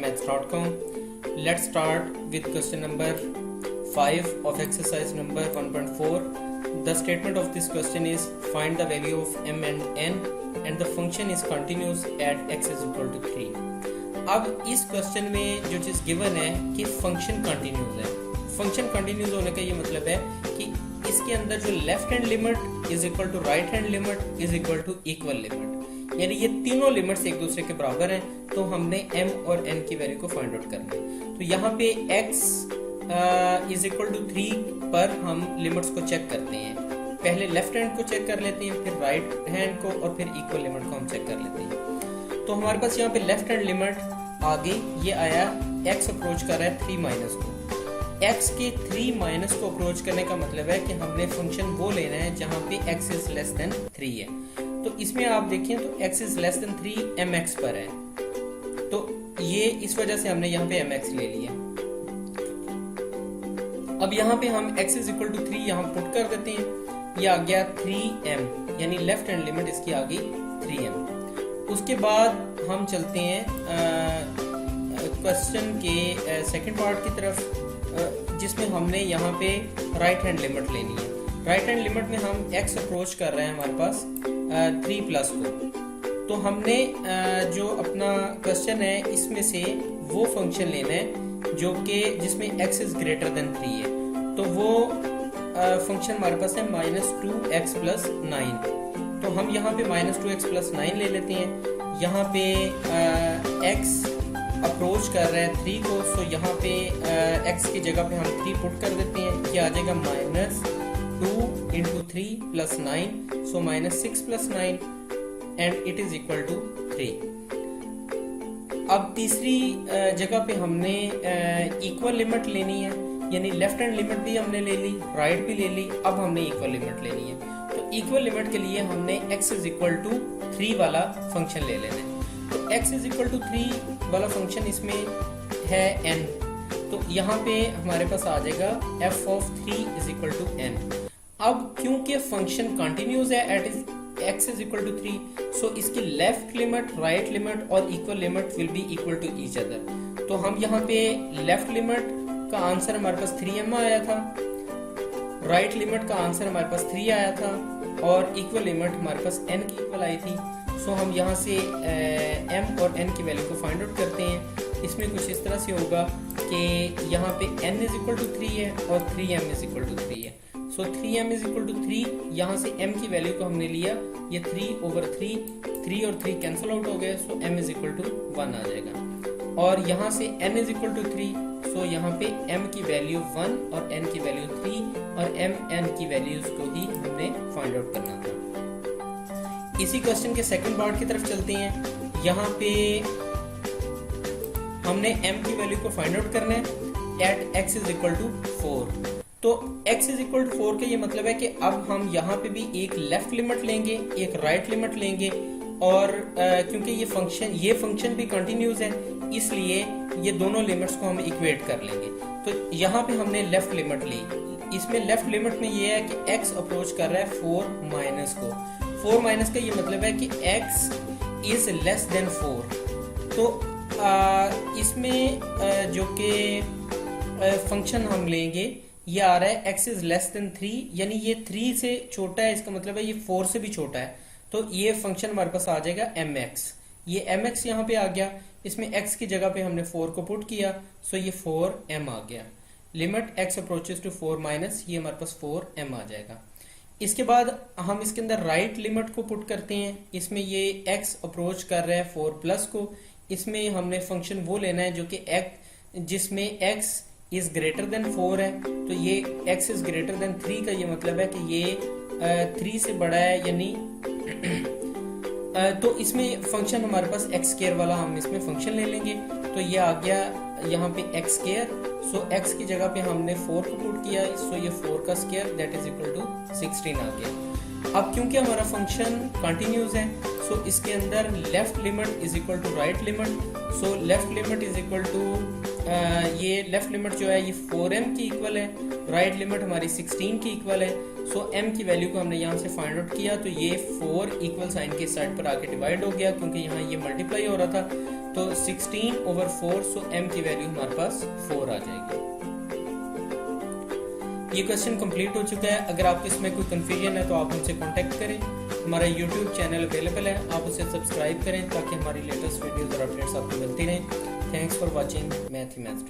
maths.com. Let's start with question number 5 of exercise number 1.4. The statement of this question is find the value of m and n and the function is continuous at x is equal to 3. अब इस question में जो चीज़ गिवन है कि function continuous है. Function continuous होने का ये मतलब है कि इसके अंदर जो left hand limit is equal to right hand limit is equal to equal limit, यानी ये तीनों लिमिट्स एक दूसरे के बराबर हैं. तो हमने m और n की वैल्यू को फाइंड आउट करना है. तो यहाँ पे x इज इक्वल टू 3 पर हम लिमिट्स को चेक करते हैं. पहले लेफ्ट हैंड को चेक कर लेते हैं, फिर राइट हैंड को और फिर इक्वल लिमिट को हम चेक कर लेते हैं. तो हमारे पास यहाँ पे लेफ्ट हैंड लिमिट आ गई, ये आया x अप्रोच कर रहा है 3 माइनस को. x के 3 माइनस को अप्रोच करने का मतलब है कि हमने फंक्शन वो लेना है जहाँ पे x इज लेस देन 3 है. तो इसमें आप देखें तो x is less than 3 mx पर है, तो ये इस वजह से हमने यहाँ पे mx ले लिया. अब यहाँ पे हम x इज इक्वल टू 3 यहाँ पुट कर देते हैं. ये आ गया 3m, यानी लेफ्ट हैंड लिमिट इसकी आ गई 3m. उसके बाद हम चलते हैं क्वेश्चन के सेकंड पार्ट की तरफ, जिसमें हमने यहाँ पे राइट हैंड लिमिट लेनी है. राइट हैंड लिमिट में हम x अप्रोच कर रहे हैं हमारे पास 3 प्लस को. तो हमने जो अपना क्वेश्चन है इसमें से वो फंक्शन लेना है जो कि जिसमें x इज ग्रेटर देन 3 है. तो वो फंक्शन हमारे पास है -2x प्लस 9. तो हम यहाँ पे -2x प्लस 9 ले लेते हैं. यहाँ पे x अप्रोच कर रहा है 3 को, सो यहाँ पे x की जगह पे हम 3 पुट कर देते हैं. ये आ जाएगा -2 into 3 plus 9, so -6 plus 9 and it is equal to 3. अब तीसरी जगह पे हमने इक्वल लिमिट लेनी है, यानी लेफ्ट हैंड लिमिट भी हमने ले ली, राइट भी ले ली. अब हमने इक्वल लिमिट लेनी है. तो इक्वल लिमिट के लिए हमने x इज इक्वल टू 3 वाला फंक्शन ले लेना है. तो x इज इक्वल टू 3 वाला फंक्शन इसमें है n. तो यहाँ पे हमारे पास आ जाएगा f of 3 is equal to n. अब क्योंकि फंक्शन कंटिन्यूस है at x is equal to 3, so इसकी लेफ्ट लिमिट, राइट लिमिट और equal limit will be equal to each other. तो हम यहाँ पे लेफ्ट लिमिट का आंसर हमारे पास 3m आया था, राइट लिमिट का आंसर हमारे पास 3 आया था और इक्वल लिमिट हमारे पास n की इक्वल आई थी. सो हम यहाँ से m और n की वैल्यू को फाइंड आउट करते हैं. इसमें कुछ इस तरह से होगा कि यहाँ पे n इज इक्वल टू 3 है और 3m इज इक्वल टू 3 है. सो 3m इज इक्वल टू 3, यहाँ से m की वैल्यू को हमने लिया, ये 3/3 और 3 कैंसिल आउट हो गए, सो m इज इक्वल टू 1 आ जाएगा. और यहाँ से n इज इक्वल टू 3, सो यहाँ पे m की वैल्यू 1 और n की वैल्यू 3 और n की वैल्यूज को ही हमने फाइंड आउट करना था. इसी क्वेश्चन के सेकंड पार्ट की तरफ चलते हैं. यहाँ पे हमने m की वैल्यू को फाइंड आउट करना है at x is equal to 4. तो x इज इक्वल टू 4 का ये मतलब है कि अब हम यहाँ पे भी एक लेफ्ट लिमिट लेंगे, एक राइट लिमिट लेंगे, और क्योंकि ये फंक्शन भी कंटिन्यूस है इसलिए ये दोनों लिमिट्स को हम इक्वेट कर लेंगे. तो यहाँ पे हमने लेफ्ट लिमिट ली. इसमें लेफ्ट लिमिट में ये है कि x अप्रोच कर रहा है 4 माइनस को. 4 माइनस का ये मतलब है कि x इज लेस देन 4. तो इसमें जो कि फंक्शन हम लेंगे ये आ रहा है x इज लेस देन 3, यानी ये 3 से छोटा है, इसका मतलब है ये 4 से भी छोटा है. तो ये फंक्शन हमारे पास आ जाएगा mx. ये mx यहाँ पे आ गया, इसमें x की जगह पे हमने 4 को पुट किया, सो ये 4m आ गया. Limit x approaches to 4 minus, ये हमारे पास 4m आ जाएगा. इसके बाद हम इसके अंदर राइट लिमिट को पुट करते हैं. इसमें ये x अप्रोच कर रहा है 4 प्लस को. इसमें हमने फंक्शन वो लेना है जो कि जिसमें x इज ग्रेटर देन 4 है. तो ये x इज ग्रेटर देन 3 का ये मतलब है कि ये 3 से बड़ा है, यानी तो इसमें फंक्शन हमारे पास x स्क्वायर वाला हम इसमें फंक्शन ले लेंगे. तो ये आ गया यहाँ पे x स्क्वायर. सो x की जगह पे हमने 4 को पुट किया, सो ये 4 का square that is equal to 16 आ गया. अब क्योंकि हमारा फंक्शन कंटिन्यूस है, सो इसके अंदर left limit is equal to right limit, so left limit is equal to ये लेफ्ट लिमिट जो है ये 4m की इक्वल है, राइट लिमिट हमारी 16 की इक्वल है। सो m की वैल्यू को हमने यहाँ से फाइंड आउट किया तो ये 4 इक्वल साइन के साइड पर आके डिवाइड हो गया क्योंकि यहाँ ये मल्टीप्लाई हो रहा था, तो 16/4, सो m की वैल्यू हमारे पास 4 आ जाएगी। ये क्वेश्चन कंप्लीट हो चुका है। अगर आपको इसमें कोई कंफ्यूजन है तो आप हमसे कांटेक्ट करें। हमारा यूट्यूब चैनल अवेलेबल है, आप उसे सब्सक्राइब करें ताकि हमारी लेटेस्ट वीडियोस और अपडेट्स आपको मिलती रहें। Thanks for watching math he maths.